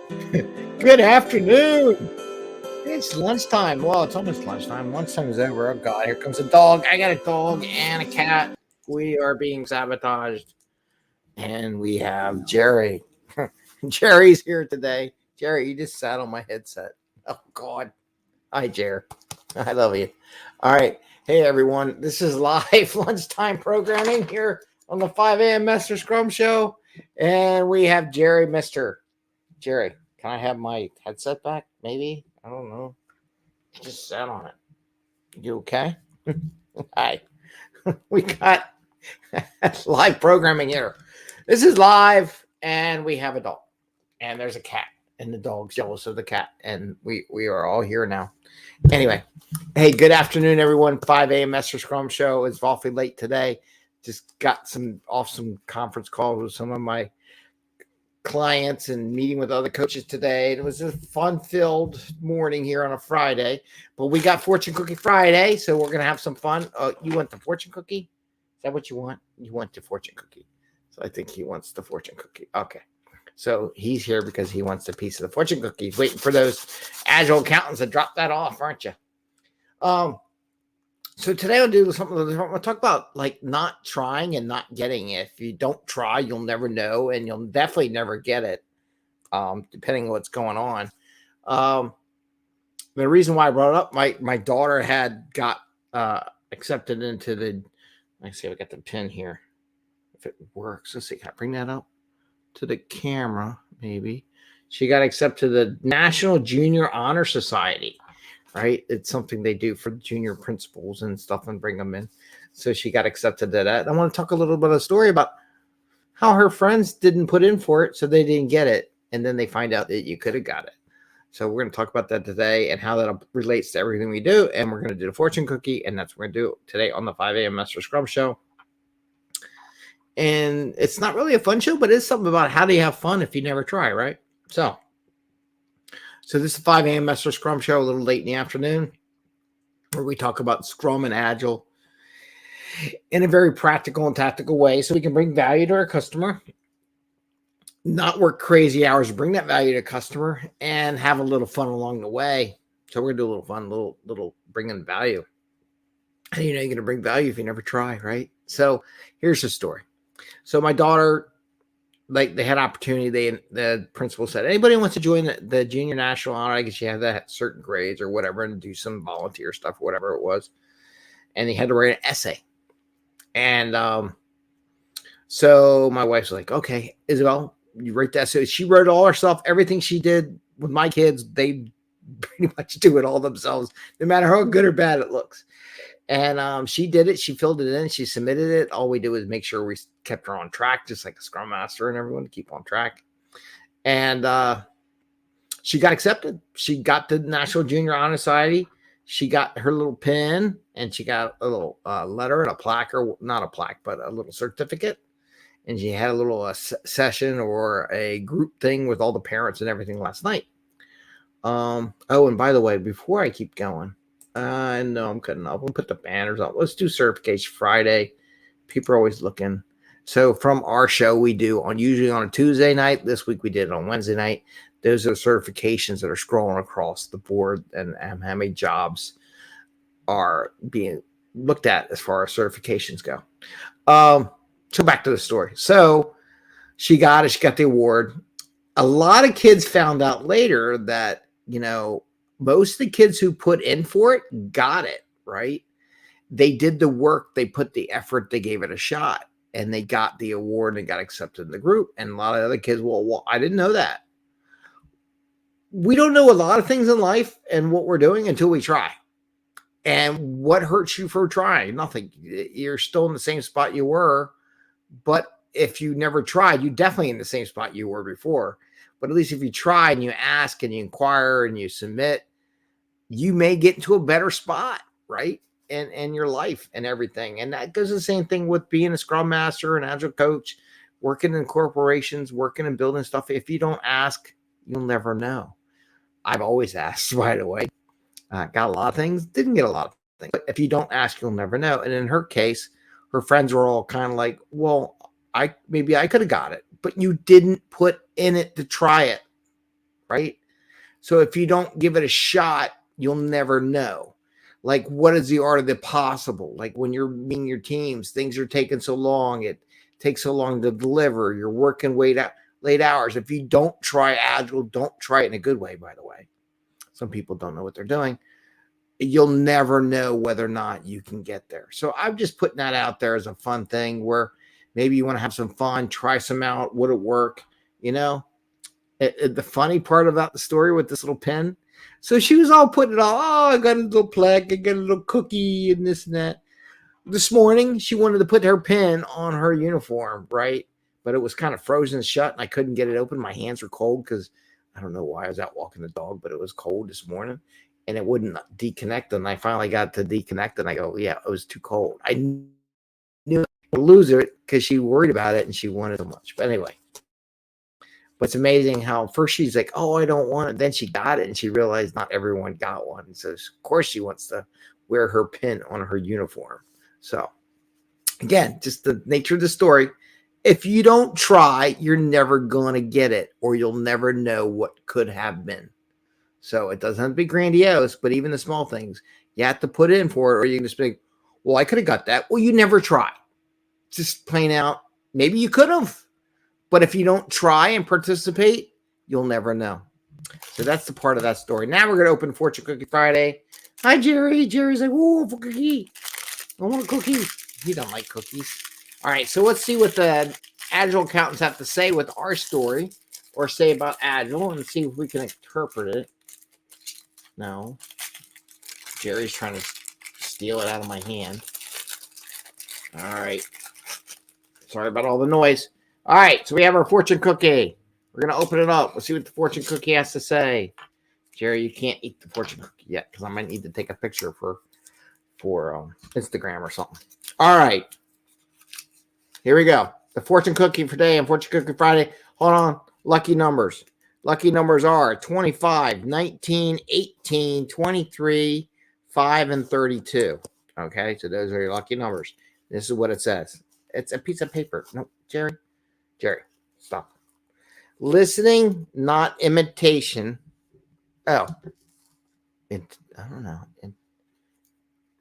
Good afternoon. It's lunchtime. Well, it's almost lunchtime. Lunchtime is over. Oh, God, here comes a dog. I got a dog and a cat. We are being sabotaged. And we have Jerry. Jerry's here today. Jerry, you just sat on my headset. Oh, God. Hi, Jerry. I love you. All right. Hey, everyone. This is live lunchtime programming here on the 5 a.m. Mester Scrum Show. And we have Jerry, Mester. Jerry, can I have my headset back? Maybe? I don't know. Just sat on it. You okay? Hi. We got live programming here. This is live, and we have a dog, and there's a cat, and the dog's jealous of the cat, and we are all here now. Anyway, hey, good afternoon, everyone. 5 a.m. Mester Scrum Show is awfully late today. Just got some conference calls with some of my clients and meeting with other coaches today. It was a fun-filled morning here on a Friday, but we got Fortune Cookie Friday, so we're gonna have some fun. You want the fortune cookie? Is that what you want? You want the fortune cookie? So I think he wants the fortune cookie. Okay, so he's here because he wants a piece of the fortune cookie. He's waiting for those agile accountants to drop that off, aren't you? So today I'll do something. I'll talk about like not trying and not getting it. If you don't try, you'll never know, and you'll definitely never get it, depending on what's going on. The reason why I brought it up, my daughter had got accepted into the. Let's see, I got the pin here. If it works, let's see. Can I bring that up to the camera? Maybe she got accepted to the National Junior Honor Society. Right, it's something they do for the junior principals and stuff, and bring them in. So she got accepted to that. I want to talk a little bit of a story about how her friends didn't put in for it, so they didn't get it, and then they find out that you could have got it. So we're going to talk about that today and how that relates to everything we do. And we're going to do the fortune cookie, and that's what we're going to do today on the 5 a.m. Mester Scrum Show. And it's not really a fun show, but it's something about how do you have fun if you never try, right? So this is the 5 a.m. Mester Scrum Show, a little late in the afternoon, where we talk about Scrum and Agile in a very practical and tactical way so we can bring value to our customer, not work crazy hours to bring that value to customer, and have a little fun along the way. So we're going to do a little fun, little bringing value. And you're going to bring value if you never try, right? So here's the story. So my daughter, like they had opportunity. The principal said, anybody wants to join the junior national honor, I guess you have that certain grades or whatever, and do some volunteer stuff, whatever it was. And he had to write an essay. And so my wife's like, okay, Isabel, you write that. So she wrote all her stuff, everything she did with my kids, they pretty much do it all themselves, no matter how good or bad it looks. And she did it. She filled it in. She submitted it. All we did was make sure we kept her on track, just like a Scrum Master and everyone to keep on track. And she got accepted. She got to the National Junior Honor Society. She got her little pin, and she got a little letter and a plaque, or not a plaque, but a little certificate. And she had a little session or a group thing with all the parents and everything last night. Oh, and by the way, before I keep going, I know I'm cutting up. We'll put the banners up. Let's do Certification Friday. People are always looking. So from our show, we do usually on a Tuesday night. This week we did it on Wednesday night. Those are certifications that are scrolling across the board, and how many jobs are being looked at as far as certifications go. So back to the story. So she got it. She got the award. A lot of kids found out later that, most of the kids who put in for it got it, right? They did the work, they put the effort, they gave it a shot, and they got the award and got accepted in the group. And a lot of other kids, well, I didn't know that. We don't know a lot of things in life and what we're doing until we try. And what hurts you for trying? Nothing. You're still in the same spot you were, but if you never tried, you're definitely in the same spot you were before. But at least if you try and you ask and you inquire and you submit, you may get into a better spot, right? In your life and everything. And that goes the same thing with being a Scrum Master, an Agile coach, working in corporations, working and building stuff. If you don't ask, you'll never know. I've always asked, by the way. Got a lot of things, didn't get a lot of things. But if you don't ask, you'll never know. And in her case, her friends were all kind of like, well, maybe I could have got it, but you didn't put in it to try it, right? So if you don't give it a shot, you'll never know. Like, what is the art of the possible? Like when you're meeting your teams, things are taking so long. It takes so long to deliver. You're working late hours. If you don't try agile, don't try it in a good way, by the way. Some people don't know what they're doing. You'll never know whether or not you can get there. So I'm just putting that out there as a fun thing where maybe you want to have some fun, try some out. Would it work? You know, the funny part about the story with this little pen. So she was all putting it all. Oh, I got a little plaque. I got a little cookie and this and that. This morning, she wanted to put her pen on her uniform, right? But it was kind of frozen shut and I couldn't get it open. My hands were cold because I don't know why I was out walking the dog, but it was cold this morning and it wouldn't deconnect. And I finally got to deconnect and I go, yeah, it was too cold. I knew I would lose it because she worried about it and she wanted so much. But anyway, but it's amazing how first she's like, oh, I don't want it. Then she got it and she realized not everyone got one. So of course she wants to wear her pin on her uniform. So again, just the nature of the story. If you don't try, you're never going to get it or you'll never know what could have been. So it doesn't have to be grandiose, but even the small things, you have to put in for it or you can just be, well, I could have got that. Well, you never try. Just plain out. Maybe you could have. But if you don't try and participate, you'll never know. So that's the part of that story. Now we're going to open Fortune Cookie Friday. Hi, Jerry. Jerry's like, whoa, for cookie. I want a cookie. He don't like cookies. All right, so let's see what the Agile accountants have to say with our story or say about Agile and see if we can interpret it. No. Jerry's trying to steal it out of my hand. All right. Sorry about all the noise. All right, so we have our fortune cookie. We're going to open it up. We'll see what the fortune cookie has to say. Jerry, you can't eat the fortune cookie yet because I might need to take a picture for Instagram or something. All right. Here we go. The fortune cookie for today and fortune cookie Friday. Hold on. Lucky numbers. Lucky numbers are 25, 19, 18, 23, 5, and 32. Okay, so those are your lucky numbers. This is what it says. It's a piece of paper. No, Jerry, stop. Listening, not imitation. Oh, I don't know.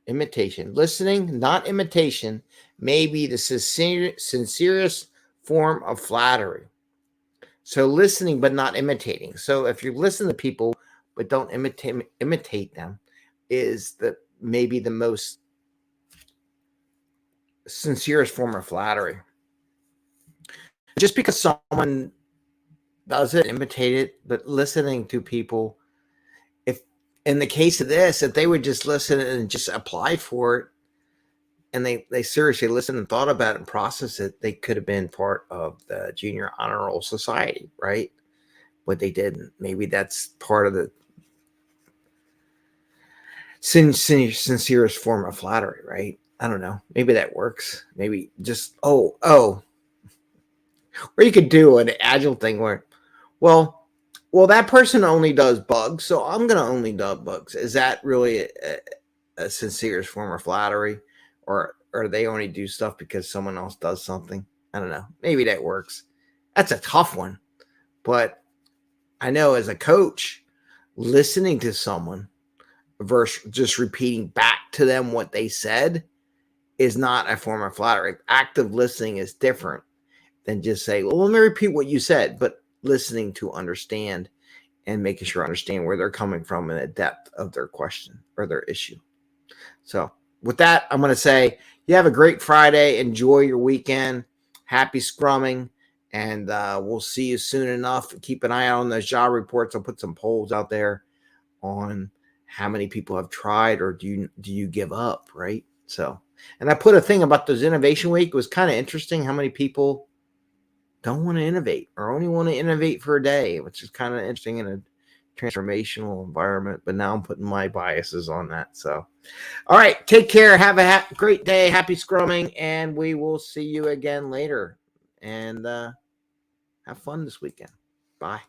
Imitation. Listening, not imitation, may be the sincerest form of flattery. So listening, but not imitating. So if you listen to people, but don't imitate them, is maybe the most sincerest form of flattery. Just because someone doesn't imitate it, but listening to people, if in the case of this, if they would just listen and just apply for it, and they seriously listened and thought about it and processed it, they could have been part of the Junior Honor Roll Society, right? But they didn't. Maybe that's part of the sincerest form of flattery, right? I don't know. Maybe that works. Maybe just, or you could do an agile thing where, well, that person only does bugs, so I'm going to only do bugs. Is that really a sincerest form of flattery? Or they only do stuff because someone else does something? I don't know. Maybe that works. That's a tough one. But I know as a coach, listening to someone versus just repeating back to them what they said is not a form of flattery. Active listening is different than just saying, well, let me repeat what you said, but listening to understand and making sure I understand where they're coming from and the depth of their question or their issue. So with that, I'm going to say you have a great Friday. Enjoy your weekend. Happy scrumming. And we'll see you soon enough. Keep an eye out on those job reports. I'll put some polls out there on how many people have tried or do you give up, right? So, and I put a thing about those Innovation Week. It was kind of interesting how many people don't want to innovate or only want to innovate for a day, which is kind of interesting in a transformational environment. But now I'm putting my biases on that. So, all right, take care. Have a great day. Happy scrumming, and we will see you again later. And have fun this weekend. Bye.